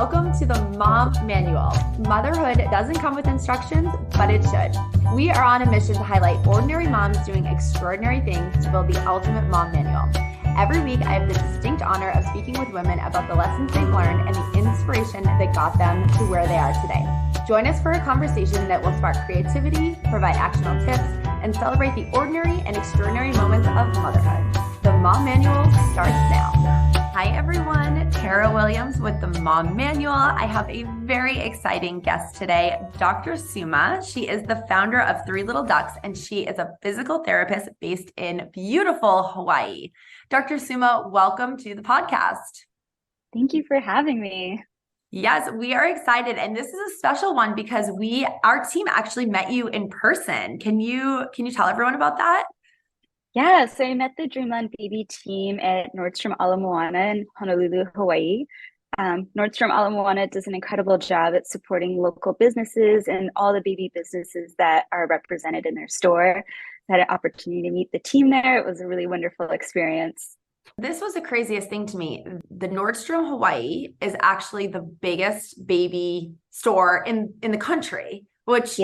welcome to the Mom Manual. Motherhood doesn't come with instructions, but it should. We are on a mission to highlight ordinary moms doing extraordinary things to build the ultimate mom manual. Every week, I have the distinct honor of speaking with women about the lessons they've learned and the inspiration that got them to where they are today. Join us for a conversation that will spark creativity, provide actionable tips, and celebrate the ordinary and extraordinary moments of motherhood. The Mom Manual starts now. Hi everyone, Tara Williams with the Mom Manual. I have a very exciting guest today, Dr. Suma. She is the founder of Three Little Ducks, and she is a physical therapist based in beautiful Hawaii. Dr. Suma, welcome to the podcast. Thank you for having me. Yes, we are excited. And this is a special one because our team actually met you in person. Can you tell everyone about that? Yeah, so I met the Dreamland Baby team at Nordstrom Ala Moana in Honolulu, Hawaii. Nordstrom Ala Moana does an incredible job at supporting local businesses and all the baby businesses that are represented in their store. I had an opportunity to meet the team there. It was a really wonderful experience. This was the craziest thing to me. The Nordstrom Hawaii is actually the biggest baby store in the country, which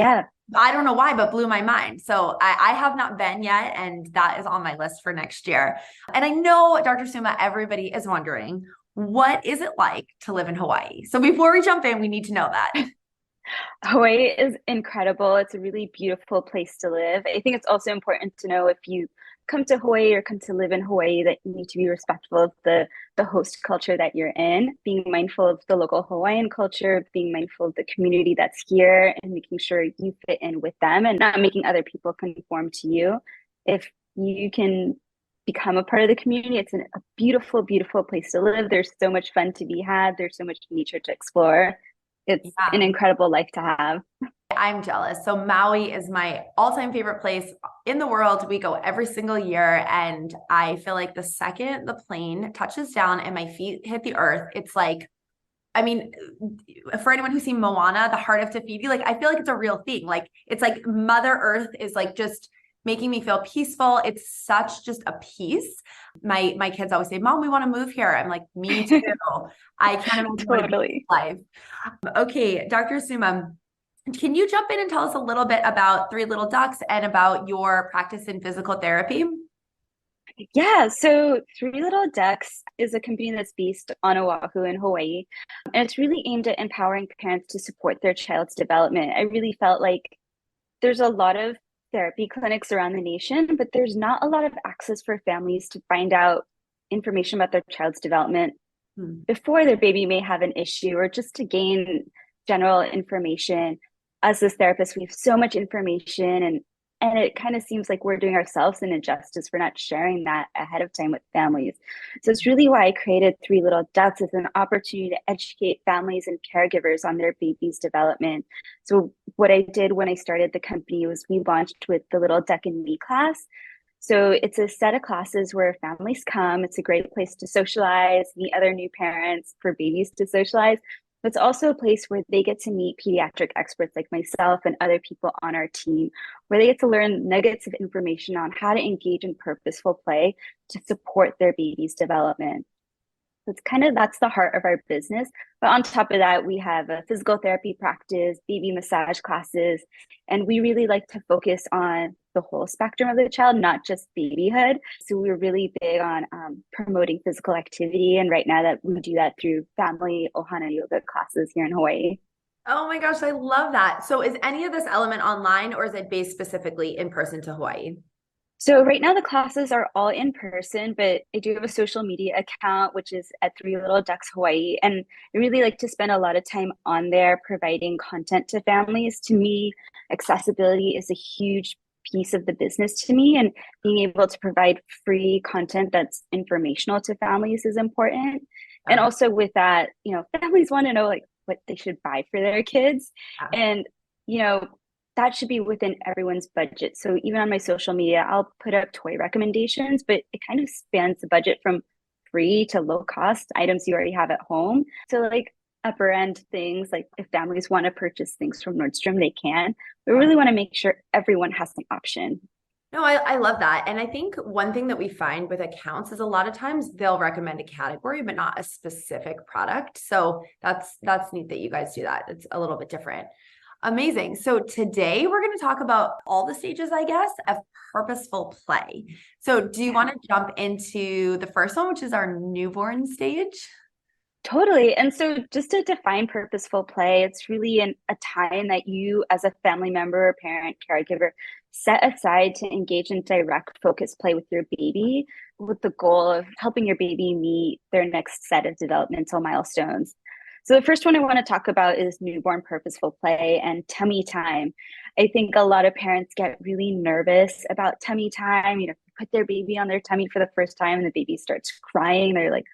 I don't know why, but blew my mind. So I have not been yet, and that is on my list for next year. And I know, Dr. Suma, everybody is wondering, what is it like to live in Hawaii? So before we jump in, we need to know that. Hawaii is incredible. It's a really beautiful place to live. I think it's also important to know if you come to Hawaii or come to live in Hawaii that you need to be respectful of the host culture that you're in, being mindful of the local Hawaiian culture, being mindful of the community that's here, and making sure you fit in with them and not making other people conform to you. If you can become a part of the community, it's a beautiful, beautiful place to live. There's so much fun to be had. There's so much nature to explore. It's an incredible life to have. I'm jealous. So Maui is my all-time favorite place in the world. We go every single year, and I feel like the second the plane touches down and my feet hit the earth, it's like, I mean, for anyone who's seen Moana, the Heart of Te Fiti, like I feel like it's a real thing. Like it's like Mother Earth is like just making me feel peaceful. It's such just a peace. My kids always say, Mom, we want to move here. I'm like, me too. I can't imagine Totally. life. Okay, Dr. Suma, can you jump in and tell us a little bit about Three Little Ducks and about your practice in physical therapy? Yeah, so Three Little Ducks is a company that's based on Oahu in Hawaii, and it's really aimed at empowering parents to support their child's development. I really felt like there's a lot of therapy clinics around the nation, but there's not a lot of access for families to find out information about their child's development before their baby may have an issue, or just to gain general information. As this therapist, we have so much information, and it kind of seems like we're doing ourselves an injustice for not sharing that ahead of time with families. So it's really why I created Three Little Ducks, as an opportunity to educate families and caregivers on their baby's development. So what I did when I started the company was we launched with the Little Duck and Me class. So it's a set of classes where families come. It's a great place to socialize, meet other new parents, for babies to socialize. It's also a place where they get to meet pediatric experts like myself and other people on our team, where they get to learn nuggets of information on how to engage in purposeful play to support their baby's development. That's the heart of our business. But on top of that, we have a physical therapy practice, baby massage classes, and we really like to focus on the whole spectrum of the child, not just babyhood. So we're really big on promoting physical activity. And right now that we do that through family ohana yoga classes here in Hawaii. Oh my gosh, I love that. So is any of this element online, or is it based specifically in person to Hawaii? So right now the classes are all in person, but I do have a social media account, which is at Three Little Ducks Hawaii. And I really like to spend a lot of time on there providing content to families. To me, accessibility is a huge piece of the business to me, and being able to provide free content that's informational to families is important. And also with that, families want to know like what they should buy for their kids. And, that should be within everyone's budget. So even on my social media, I'll put up toy recommendations, but it kind of spans the budget from free to low cost items you already have at home. So like upper end things, like if families want to purchase things from Nordstrom, they can. We really want to make sure everyone has an option. No, I love that. And I think one thing that we find with accounts is a lot of times they'll recommend a category, but not a specific product. So that's neat that you guys do that. It's a little bit different. Amazing. So today we're going to talk about all the stages, I guess, of purposeful play. So do you want to jump into the first one, which is our newborn stage? Totally. And so, just to define purposeful play, it's really a time that you, as a family member, parent, caregiver, set aside to engage in direct focus play with your baby with the goal of helping your baby meet their next set of developmental milestones. So, the first one I want to talk about is newborn purposeful play and tummy time. I think a lot of parents get really nervous about tummy time. Put their baby on their tummy for the first time and the baby starts crying. They're like,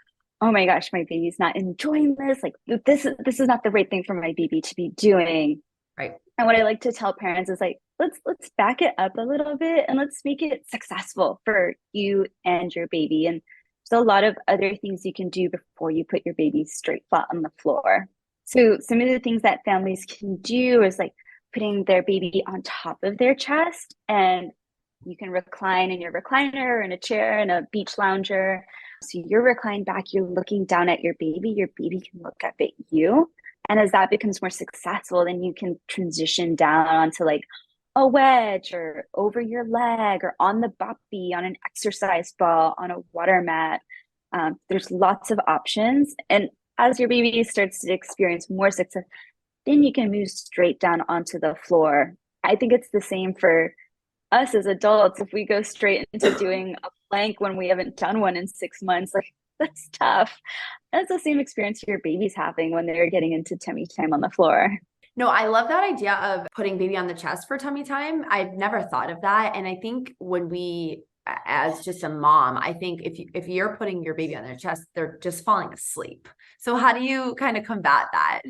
oh my gosh, my baby's not enjoying this. Like this is not the right thing for my baby to be doing. Right. And what I like to tell parents is like, let's back it up a little bit and let's make it successful for you and your baby. And there's a lot of other things you can do before you put your baby straight flat on the floor. So some of the things that families can do is like putting their baby on top of their chest, and you can recline in your recliner or in a chair in a beach lounger. So you're reclined back, you're looking down at your baby can look up at you. And as that becomes more successful, then you can transition down onto like a wedge or over your leg or on the boppy, on an exercise ball, on a water mat. There's lots of options. And as your baby starts to experience more success, then you can move straight down onto the floor. I think it's the same for us as adults. If we go straight into doing a plank when we haven't done one in 6 months, like that's tough. That's the same experience your baby's having when they're getting into tummy time on the floor. No, I love that idea of putting baby on the chest for tummy time. I've never thought of that. And I think when we, as just a mom, I think if you're putting your baby on their chest, they're just falling asleep. So how do you kind of combat that?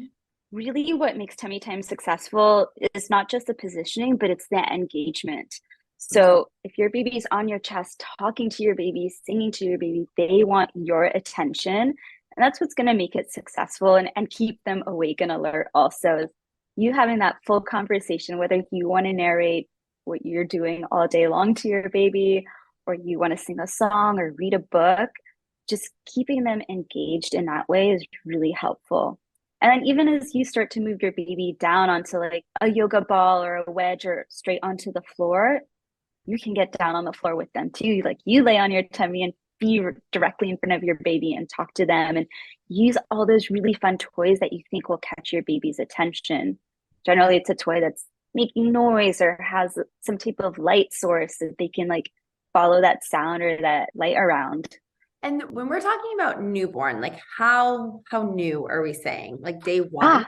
Really, what makes tummy time successful is not just the positioning, but it's the engagement. So if your baby's on your chest, talking to your baby, singing to your baby, they want your attention. And that's what's going to make it successful and keep them awake and alert also. Is you having that full conversation, whether you want to narrate what you're doing all day long to your baby, or you want to sing a song or read a book, just keeping them engaged in that way is really helpful. And then even as you start to move your baby down onto like a yoga ball or a wedge or straight onto the floor, you can get down on the floor with them too. Like you lay on your tummy and be directly in front of your baby and talk to them and use all those really fun toys that you think will catch your baby's attention. Generally, it's a toy that's making noise or has some type of light source that they can like follow that sound or that light around. And when we're talking about newborn, like how new are we saying? Like day one?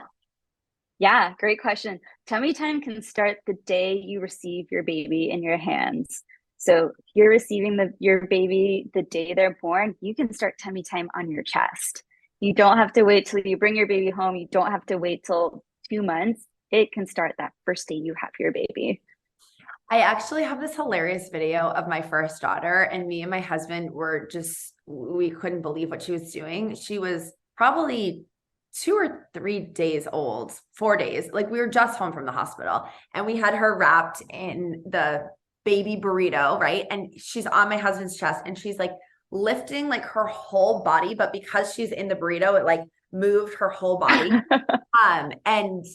Yeah, great question. Tummy time can start the day you receive your baby in your hands. So if you're receiving your baby the day they're born, you can start tummy time on your chest. You don't have to wait till you bring your baby home. You don't have to wait till 2 months. It can start that first day you have your baby. I actually have this hilarious video of my first daughter, and me and my husband we couldn't believe what she was doing. She was probably 2 or 3 days old, 4 days. Like we were just home from the hospital and we had her wrapped in the baby burrito, right? And she's on my husband's chest and she's like lifting like her whole body, but because she's in the burrito, it like moved her whole body. And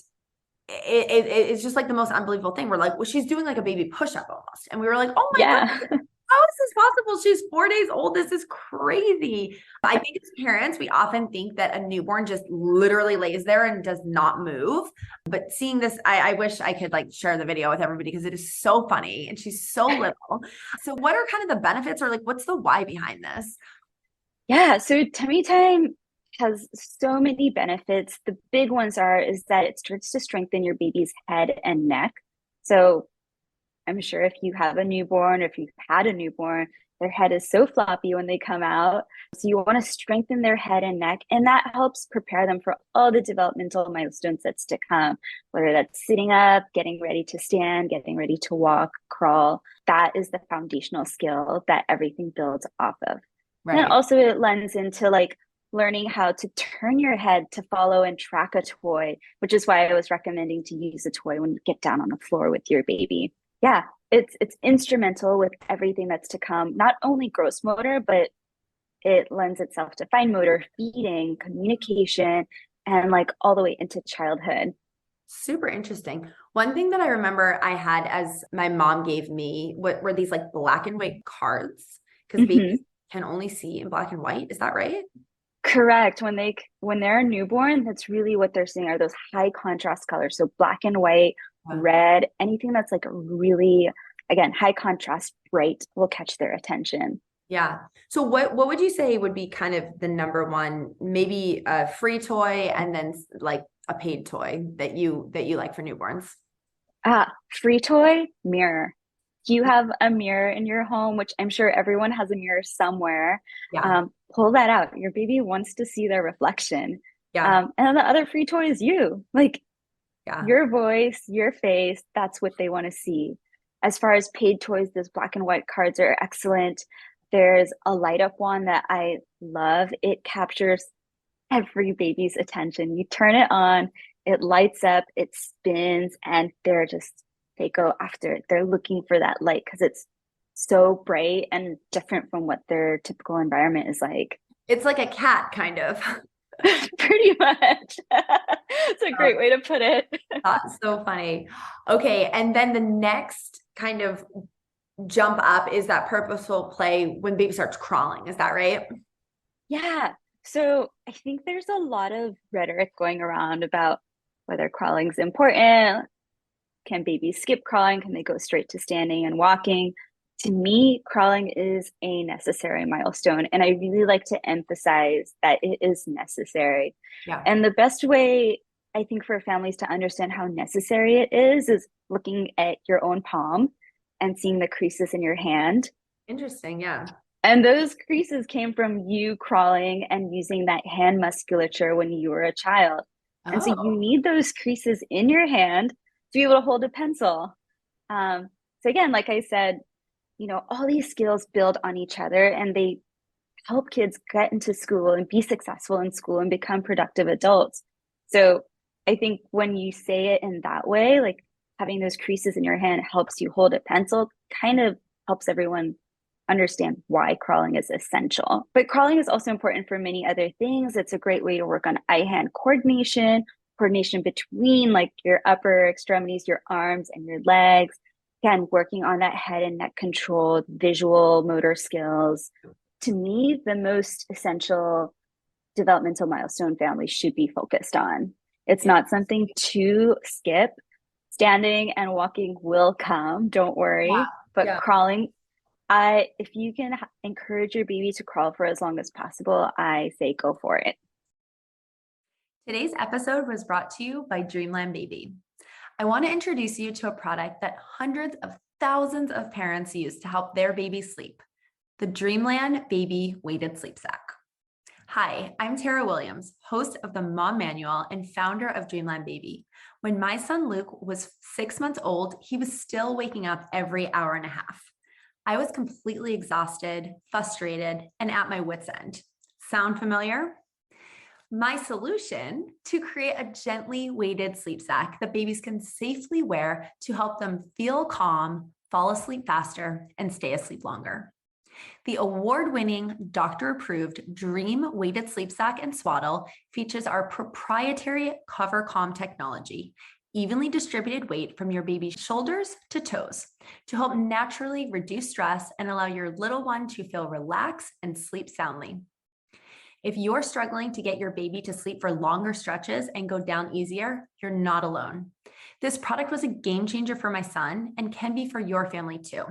it's just like the most unbelievable thing. We're like, well, she's doing like a baby push-up almost. And we were like, oh my God, how is this possible? She's 4 days old. This is crazy. I think as parents, we often think that a newborn just literally lays there and does not move. But seeing this, I wish I could like share the video with everybody because it is so funny and she's so little. So what are kind of the benefits or like, what's the why behind this? Yeah, so tummy time has so many benefits. The big ones is that it starts to strengthen your baby's head and neck. So I'm sure if you have a newborn or if you've had a newborn, their head is so floppy when they come out. So you want to strengthen their head and neck, and that helps prepare them for all the developmental milestones that's to come, whether that's sitting up, getting ready to stand, getting ready to walk, crawl. That is the foundational skill that everything builds off of. Right. And also it lends into like learning how to turn your head to follow and track a toy, which is why I was recommending to use a toy when you get down on the floor with your baby. yeah, it's instrumental with everything that's to come, not only gross motor, but it lends itself to fine motor, feeding, communication, and like all the way into childhood. Super interesting. One thing that I remember I had as my mom gave me what were these like black and white cards because Hmm. babies can only see in black and white. Is that right? Correct. When they're newborn, that's really what they're seeing are those high contrast colors. So black and white, Yeah. red, anything that's like really, again, high contrast, bright will catch their attention. Yeah. So what would you say would be kind of the number one, maybe a free toy and then like a paid toy that you like for newborns? Free toy, mirror. You have a mirror in your home, which I'm sure everyone has a mirror somewhere. Yeah. Pull that out. Your baby wants to see their reflection. Yeah. And then the other free toy is you, like Yeah. your voice, your face. That's what they want to see. As far as paid toys, those black and white cards are excellent. There's a light up one that I love. It captures every baby's attention. You turn it on, it lights up, it spins, and they go after it. They're looking for that light because it's so bright and different from what their typical environment is like. It's like a cat kind of. Pretty much. It's a great way to put it. That's so funny. Okay. And then the next kind of jump up is that purposeful play when baby starts crawling. Is that right? Yeah. So I think there's a lot of rhetoric going around about whether crawling's important. Can babies skip crawling? Can they go straight to standing and walking? To me, crawling is a necessary milestone. And I really like to emphasize that it is necessary. Yeah. And the best way, I think, for families to understand how necessary it is looking at your own palm and seeing the creases in your hand. Interesting. Yeah. And those creases came from you crawling and using that hand musculature when you were a child. And so you Oh, need those creases in your hand to be able to hold a pencil. So again, like I said, all these skills build on each other and they help kids get into school and be successful in school and become productive adults. So I think when you say it in that way, like having those creases in your hand helps you hold a pencil, kind of helps everyone understand why crawling is essential. But crawling is also important for many other things. It's a great way to work on eye-hand coordination between like your upper extremities, your arms and your legs. Again, working on that head and neck control, visual motor skills. To me, the most essential developmental milestone families should be focused on. It's not something to skip. Standing and walking will come, don't yeah. worry. But Yeah. crawling, if you can encourage your baby to crawl for as long as possible, I say go for it. Today's episode was brought to you by Dreamland Baby. I want to introduce you to a product that hundreds of thousands of parents use to help their baby sleep, the Dreamland Baby Weighted Sleep Sack. Hi, I'm Tara Williams, host of the Mom Manual and founder of Dreamland Baby. When my son Luke was 6 months old, he was still waking up every hour and a half. I was completely exhausted, frustrated, and at my wits' end. Sound familiar? My solution to create a gently weighted sleep sack that babies can safely wear to help them feel calm, fall asleep faster, and stay asleep longer. The award-winning, doctor-approved Dream Weighted Sleep Sack and Swaddle features our proprietary Cover Calm technology, evenly distributed weight from your baby's shoulders to toes to help naturally reduce stress and allow your little one to feel relaxed and sleep soundly. If you're struggling to get your baby to sleep for longer stretches and go down easier, you're not alone. This product was a game changer for my son and can be for your family too.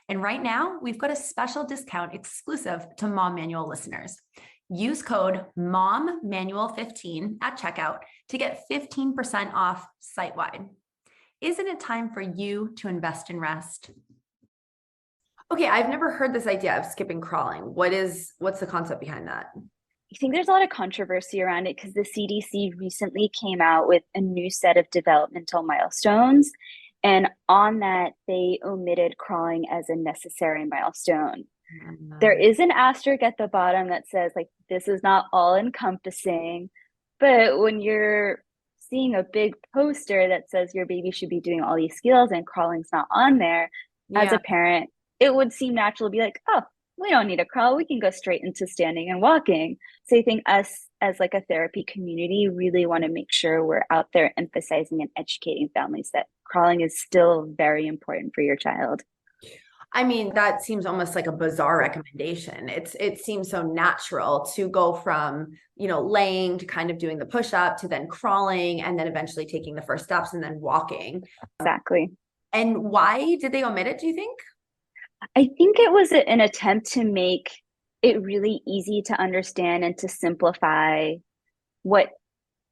And right now, we've got a special discount exclusive to Mom Manual listeners. Use code MOMMANUAL15 at checkout to get 15% off site-wide. Isn't it time for you to invest in rest? Okay, I've never heard this idea of skipping crawling. What's the concept behind that? I think there's a lot of controversy around it because the CDC recently came out with a new set of developmental milestones. And on that, they omitted crawling as a necessary milestone. There is an asterisk at the bottom that says, like, this is not all encompassing. But when you're seeing a big poster that says your baby should be doing all these skills and crawling's not on there, as Yeah. a parent, it would seem natural to be like, oh, we don't need to crawl. We can go straight into standing and walking. So I think us as like a therapy community really want to make sure we're out there emphasizing and educating families that crawling is still very important for your child. I mean, that seems almost like a bizarre recommendation. It seems so natural to go from, laying to kind of doing the push-up to then crawling and then eventually taking the first steps and then walking. Exactly. And why did they omit it, do you think? I think it was an attempt to make it really easy to understand and to simplify what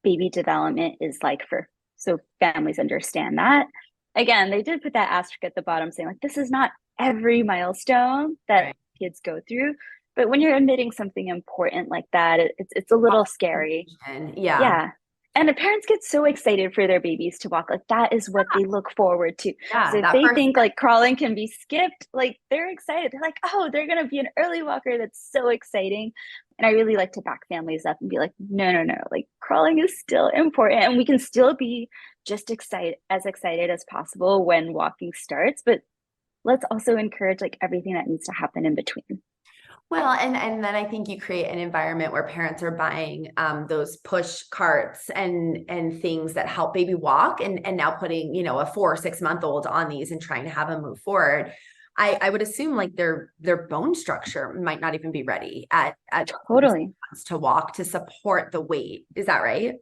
baby development is like for so families understand that. Again, they did put that asterisk at the bottom saying like this is not every milestone that Right. kids go through, but when you're admitting something important like that, it's a little scary. Yeah. Yeah. And the parents get so excited for their babies to walk. Like that is what they look forward to. Yeah. So if they think like crawling can be skipped, like they're excited. They're like, oh, they're going to be an early walker. That's so exciting. And I really like to back families up and be like, no, no, no. Like crawling is still important. And we can still be just as excited as possible when walking starts. But let's also encourage like everything that needs to happen in between. Well, and then I think you create an environment where parents are buying those push carts and things that help baby walk, and now putting a 4 or 6 month old on these and trying to have them move forward. I would assume like their bone structure might not even be ready at totally to walk to support the weight. Is that right?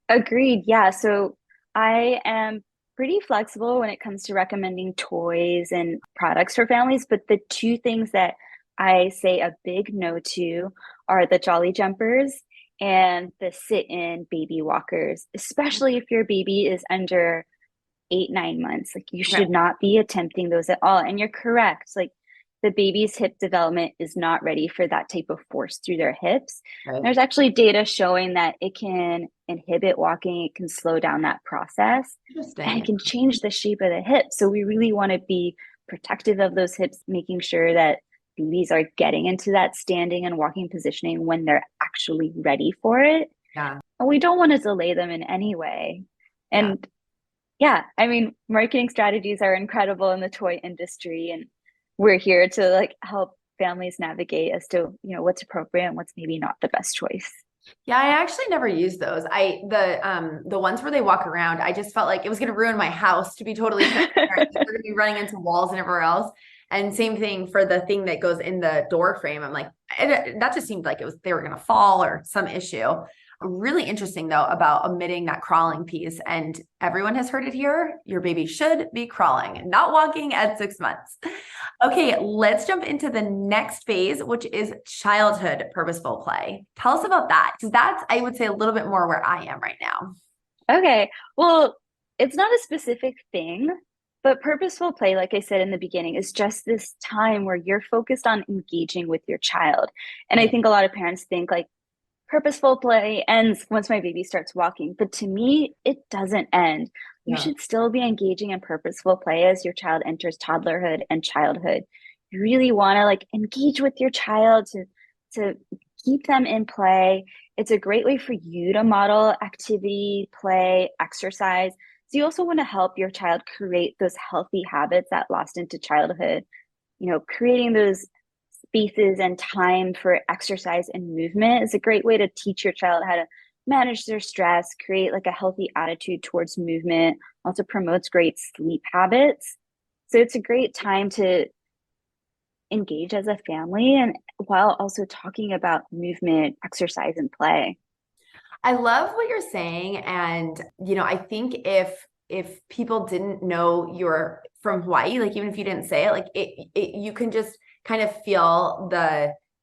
Agreed. Yeah. So I am pretty flexible when it comes to recommending toys and products for families, but the two things that I say a big no to are the jolly jumpers and the sit-in baby walkers, especially if your baby is under 8, 9 months. Like you should not be attempting those at all. And you're correct. Like the baby's hip development is not ready for that type of force through their hips. Right. There's actually data showing that it can inhibit walking, it can slow down that process, and it can change the shape of the hip. So we really want to be protective of those hips, making sure that babies are getting into that standing and walking positioning when they're actually ready for it. Yeah. And we don't want to delay them in any way. And yeah, I mean, marketing strategies are incredible in the toy industry, and we're here to like help families navigate as to, what's appropriate and what's maybe not the best choice. Yeah, I actually never used those. The ones where they walk around, I just felt like it was going to ruin my house, to be totally transparent. We're going to be running into walls and everywhere else. And same thing for the thing that goes in the door frame. I'm like, that just seemed like they were going to fall or some issue. Really interesting though about omitting that crawling piece. And everyone has heard it here. Your baby should be crawling, not walking at 6 months. Okay, let's jump into the next phase, which is childhood purposeful play. Tell us about that, because that's, I would say, a little bit more where I am right now. Okay, well, it's not a specific thing, but purposeful play, like I said in the beginning, is just this time where you're focused on engaging with your child. And I think a lot of parents think like purposeful play ends once my baby starts walking. But to me, it doesn't end. You should still be engaging in purposeful play as your child enters toddlerhood and childhood. You really want to like engage with your child to keep them in play. It's a great way for you to model activity, play, exercise. So you also want to help your child create those healthy habits that last into childhood, creating those spaces and time for exercise and movement is a great way to teach your child how to manage their stress, create like a healthy attitude towards movement, also promotes great sleep habits. So it's a great time to engage as a family and while also talking about movement, exercise, and play. I love what you're saying. And, I think if people didn't know you're from Hawaii, like even if you didn't say it, like you can just kind of feel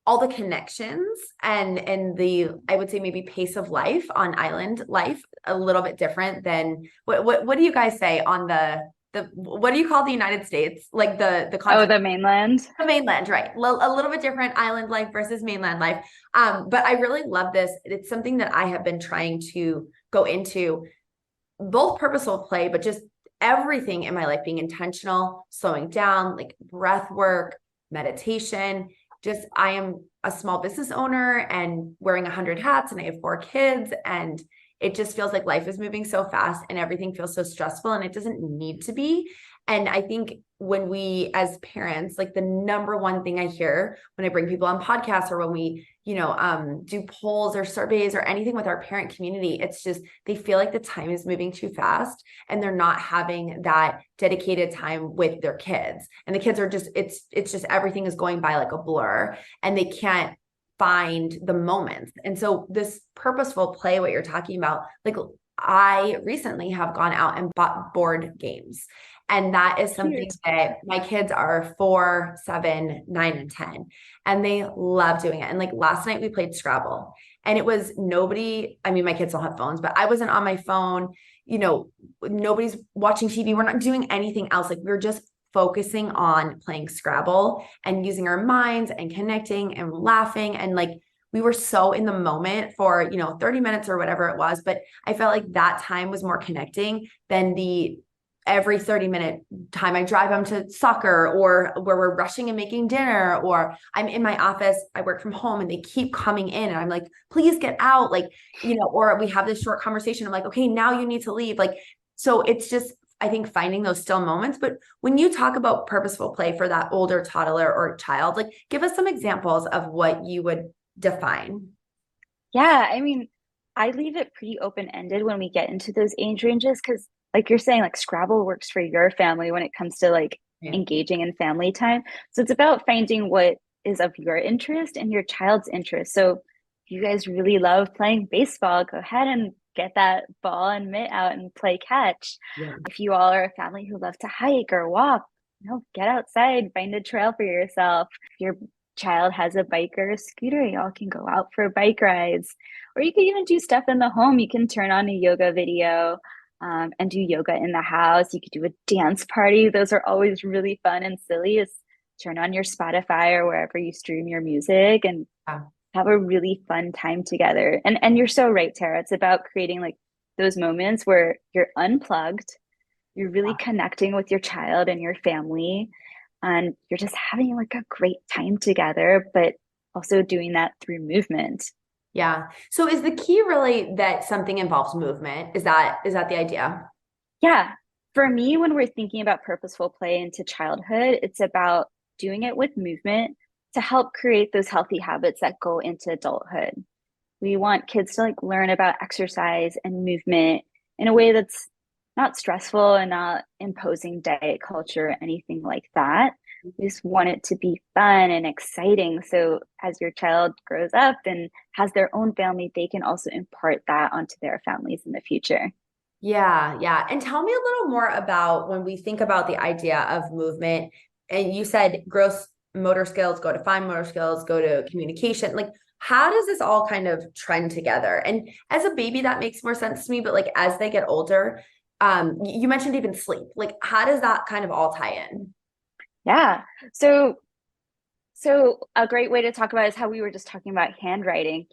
all the connections and the, I would say maybe pace of life on island life a little bit different than what do you guys say on the what do you call the United States? Like the the mainland. The mainland, right. A little bit different island life versus mainland life. But I really love this. It's something that I have been trying to go into, both purposeful play, but just everything in my life being intentional, slowing down, like breath work, meditation. Just, I am a small business owner and wearing 100 hats, and I have 4 kids, and it just feels like life is moving so fast and everything feels so stressful, and it doesn't need to be. And I think when we, as parents, like the number one thing I hear when I bring people on podcasts or when we, do polls or surveys or anything with our parent community, it's just, they feel like the time is moving too fast and they're not having that dedicated time with their kids. And the kids are just, it's just, everything is going by like a blur and they can't find the moments. And so this purposeful play, what you're talking about, like I recently have gone out and bought board games. And that is something that my kids are 4, 7, 9, and 10, and they love doing it. And like last night we played Scrabble, and it was nobody, I mean, my kids don't have phones, but I wasn't on my phone, nobody's watching TV. We're not doing anything else. Like we're just focusing on playing Scrabble and using our minds and connecting and laughing. And like, we were so in the moment for, 30 minutes or whatever it was. But I felt like that time was more connecting than the every 30-minute time I drive them to soccer, or where we're rushing and making dinner, or I'm in my office, I work from home and they keep coming in and I'm like, please get out. Like, or we have this short conversation. I'm like, okay, now you need to leave. Like, so it's just, I think finding those still moments. But when you talk about purposeful play for that older toddler or child, like give us some examples of what you would define. Yeah, I mean, I leave it pretty open-ended when we get into those age ranges, because like you're saying, like Scrabble works for your family when it comes to like engaging in family time. So it's about finding what is of your interest and your child's interest. So if you guys really love playing baseball, go ahead and get that ball and mitt out and play catch. Yeah. If you all are a family who love to hike or walk, get outside, find a trail for yourself. If your child has a bike or a scooter, y'all can go out for bike rides. Or you can even do stuff in the home. You can turn on a yoga video and do yoga in the house. You could do a dance party. Those are always really fun and silly. Is turn on your Spotify or wherever you stream your music and have a really fun time together. And you're so right, Tara. It's about creating like those moments where you're unplugged, you're really connecting with your child and your family, and you're just having like a great time together, but also doing that through movement. Yeah. So is the key really that something involves movement? Is that the idea? Yeah. For me, when we're thinking about purposeful play into childhood, it's about doing it with movement to help create those healthy habits that go into adulthood. We want kids to like learn about exercise and movement in a way that's not stressful and not imposing diet culture or anything like that. We just want it to be fun and exciting. So as your child grows up and has their own family, they can also impart that onto their families in the future. Yeah, yeah. And tell me a little more about when we think about the idea of movement, and you said gross motor skills, go to fine motor skills, go to communication. Like, how does this all kind of trend together? And as a baby, that makes more sense to me. But like as they get older, you mentioned even sleep. Like, how does that kind of all tie in? Yeah. So a great way to talk about it is how we were just talking about handwriting.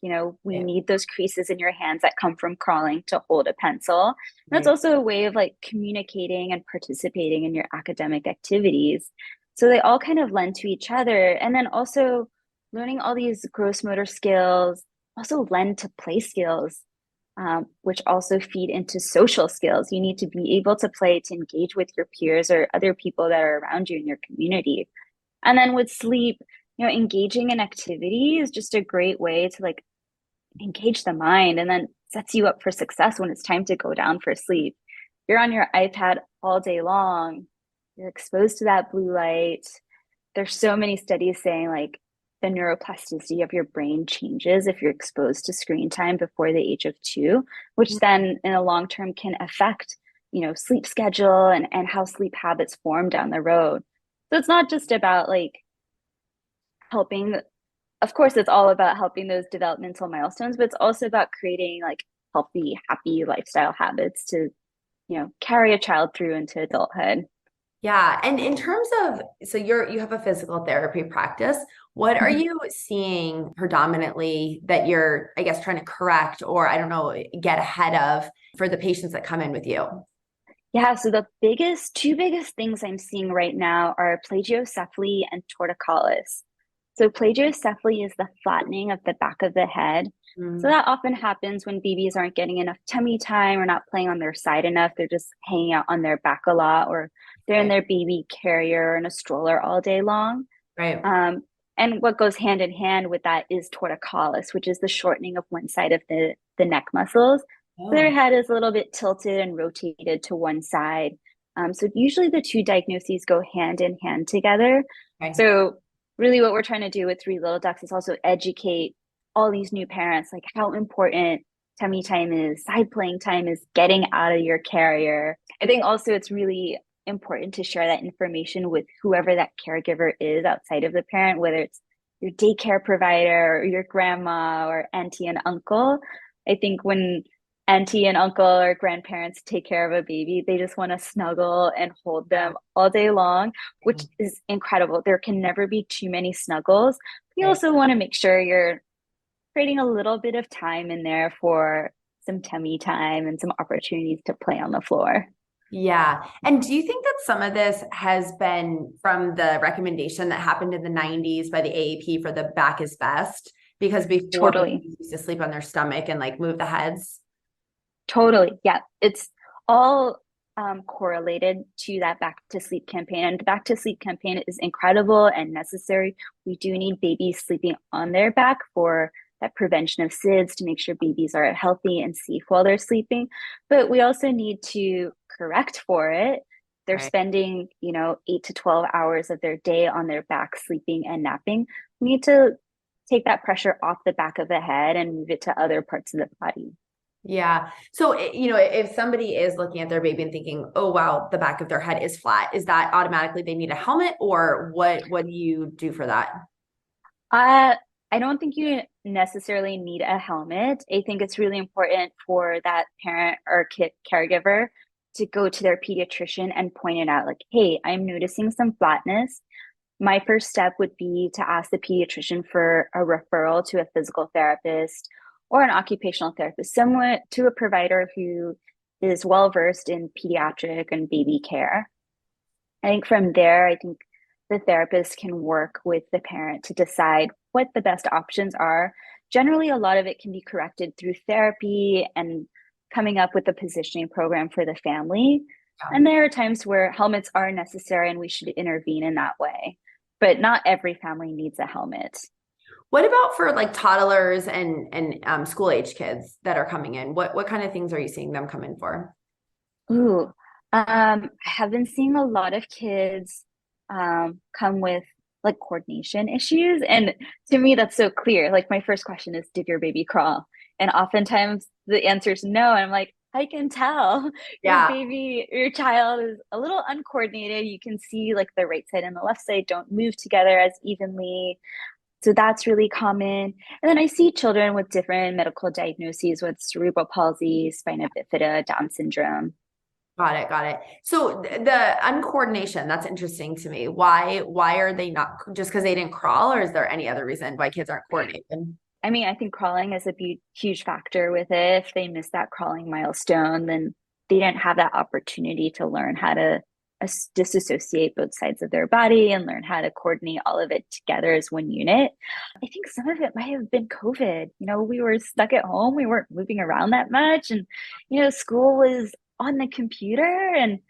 We need those creases in your hands that come from crawling to hold a pencil. That's also a way of like communicating and participating in your academic activities. So they all kind of lend to each other. And then also learning all these gross motor skills also lend to play skills, which also feed into social skills. You need to be able to play to engage with your peers or other people that are around you in your community. And then with sleep, engaging in activity is just a great way to like engage the mind, and then sets you up for success when it's time to go down for sleep. You're on your iPad all day long. You're exposed to that blue light. There's so many studies saying like the neuroplasticity of your brain changes if you're exposed to screen time before the age of 2, which then in the long term can affect, sleep schedule and how sleep habits form down the road. So it's not just about like helping, of course, it's all about helping those developmental milestones, but it's also about creating like healthy, happy lifestyle habits to, carry a child through into adulthood. Yeah. And in terms of, so you have a physical therapy practice. What are you seeing predominantly that you're, I guess, trying to correct or, I don't know, get ahead of for the patients that come in with you? Yeah, so the two biggest things I'm seeing right now are plagiocephaly and torticollis. So plagiocephaly is the flattening of the back of the head. So Mm, that often happens when babies aren't getting enough tummy time or not playing on their side enough. They're just hanging out on their back a lot, or they're in right. their baby carrier in a stroller all day long. Right. Um, and what goes hand in hand with that is torticollis, which is the shortening of one side of the neck muscles. Their Oh, head is a little bit tilted and rotated to one side. So usually the two diagnoses go hand in hand together. okay. So really what we're trying to do with Three Little Ducks is also educate all these new parents, like how important tummy time is, side playing time is, getting out of your carrier. I think also it's really important to share that information with whoever that caregiver is outside of the parent, whether it's your daycare provider or your grandma or auntie and uncle. I think when auntie and uncle or grandparents take care of a baby, they just want to snuggle and hold them all day long, which is incredible. There can never be too many snuggles. You Right. also want to make sure you're creating a little bit of time in there for some tummy time and some opportunities to play on the floor. Yeah. And do you think that some of this has been from the recommendation that happened in the 90s by the AAP for the back is best? Because before Totally. babies used to sleep on their stomach and like move the heads. Totally. Yeah. It's all correlated to that back to sleep campaign. And the back to sleep campaign is incredible and necessary. We do need babies sleeping on their back for that prevention of SIDS to make sure babies are healthy and safe while they're sleeping. But we also need to correct for it. They're Right. spending, 8 to 12 hours of their day on their back sleeping and napping. We need to take that pressure off the back of the head and move it to other parts of the body. Yeah. So, if somebody is looking at their baby and thinking, oh, wow, the back of their head is flat, is that automatically they need a helmet or what do you do for that? Uh, I don't think you necessarily need a helmet. I think it's really important for that parent or kid caregiver to go to their pediatrician and point it out like, hey, I'm noticing some flatness. My first step would be to ask the pediatrician for a referral to a physical therapist or an occupational therapist, someone to a provider who is well versed in pediatric and baby care. I think from there, I think the therapist can work with the parent to decide what the best options are. Generally, a lot of it can be corrected through therapy and coming up with a positioning program for the family. Yeah. And there are times where helmets are necessary and we should intervene in that way. But not every family needs a helmet. What about for like toddlers and school age kids that are coming in? What kind of things are you seeing them come in for? Ooh, I have been seeing a lot of kids come with like coordination issues. And to me, that's so clear. Like my first question is, did your baby crawl? And oftentimes the answer is no. And I'm like, I can tell your Yeah. baby, your child is a little uncoordinated. You can see like the right side and the left side don't move together as evenly. So that's really common. And then I see children with different medical diagnoses with cerebral palsy, spina bifida, Down syndrome. Got it. Got it. So the uncoordination, that's interesting to me. Why are they not just because they didn't crawl, or is there any other reason why kids aren't coordinated? I mean, I think crawling is a huge factor with it. If they miss that crawling milestone, then they didn't have that opportunity to learn how to disassociate both sides of their body and learn how to coordinate all of it together as one unit. I think some of it might have been COVID. We were stuck at home, we weren't moving around that much, and school was on the computer, and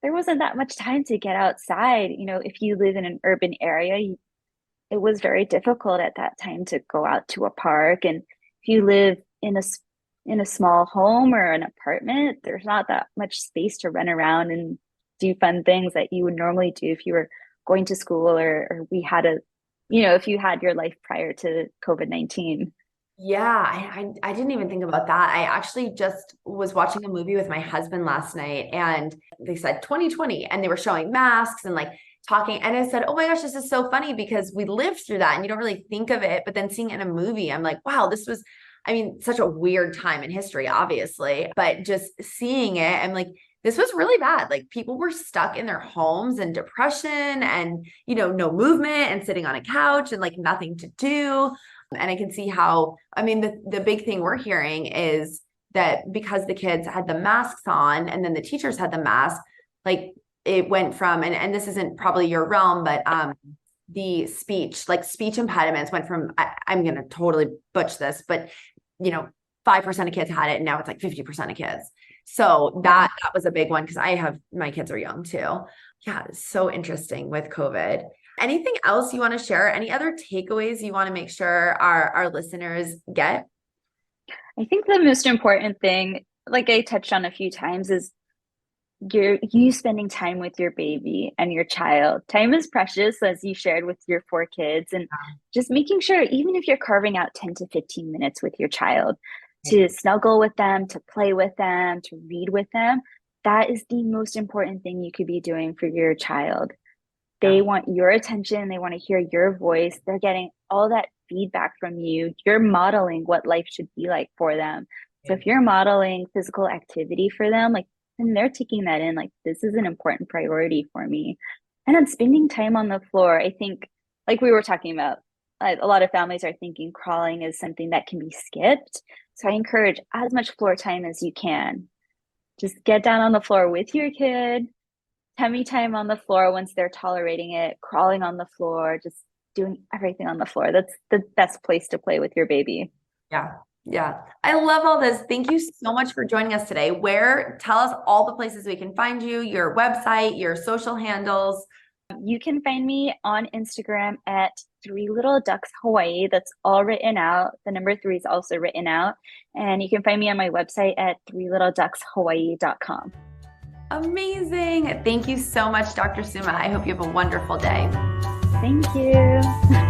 there wasn't that much time to get outside. If you live in an urban area, it was very difficult at that time to go out to a park. And if you live in a small home or an apartment, there's not that much space to run around and do fun things that you would normally do if you were going to school or we had if you had your life prior to COVID-19. Yeah, I didn't even think about that. I actually just was watching a movie with my husband last night and they said 2020 and they were showing masks and like talking. And I said, oh my gosh, this is so funny because we lived through that and you don't really think of it. But then seeing it in a movie, I'm like, wow, this was, I mean, such a weird time in history, obviously. But just seeing it, I'm like, this was really bad. Like people were stuck in their homes and depression and, no movement and sitting on a couch and like nothing to do. And I can see how, I mean, the big thing we're hearing is that because the kids had the masks on and then the teachers had the mask, like it went from, and this isn't probably your realm, but the speech impediments went from, I'm going to totally butch this, but 5% of kids had it, and now it's like 50% of kids. So that was a big one, because my kids are young too. Yeah, it's so interesting with COVID. Anything else you want to share? Any other takeaways you want to make sure our listeners get? I think the most important thing, like I touched on a few times, is you spending time with your baby and your child. Time is precious, as you shared with your 4 kids, and just making sure, even if you're carving out 10 to 15 minutes with your child, to snuggle with them, to play with them, to read with them, that is the most important thing you could be doing for your child. They want your attention. They want to hear your voice. They're getting all that feedback from you. You're modeling what life should be like for them. So if you're modeling physical activity for them, like, and they're taking that in, like, this is an important priority for me. And then spending time on the floor, I think, like we were talking about, a lot of families are thinking crawling is something that can be skipped. So I encourage as much floor time as you can. Just get down on the floor with your kid, tummy time on the floor once they're tolerating it, crawling on the floor, just doing everything on the floor. That's the best place to play with your baby. Yeah. Yeah. I love all this. Thank you so much for joining us today. Tell us all the places we can find you, your website, your social handles. You can find me on Instagram at 3littleducks Hawaii. That's all written out. The number 3 is also written out. And you can find me on my website at 3littleduckshawaii.com. Amazing. Thank you so much, Dr. Suma. I hope you have a wonderful day. Thank you.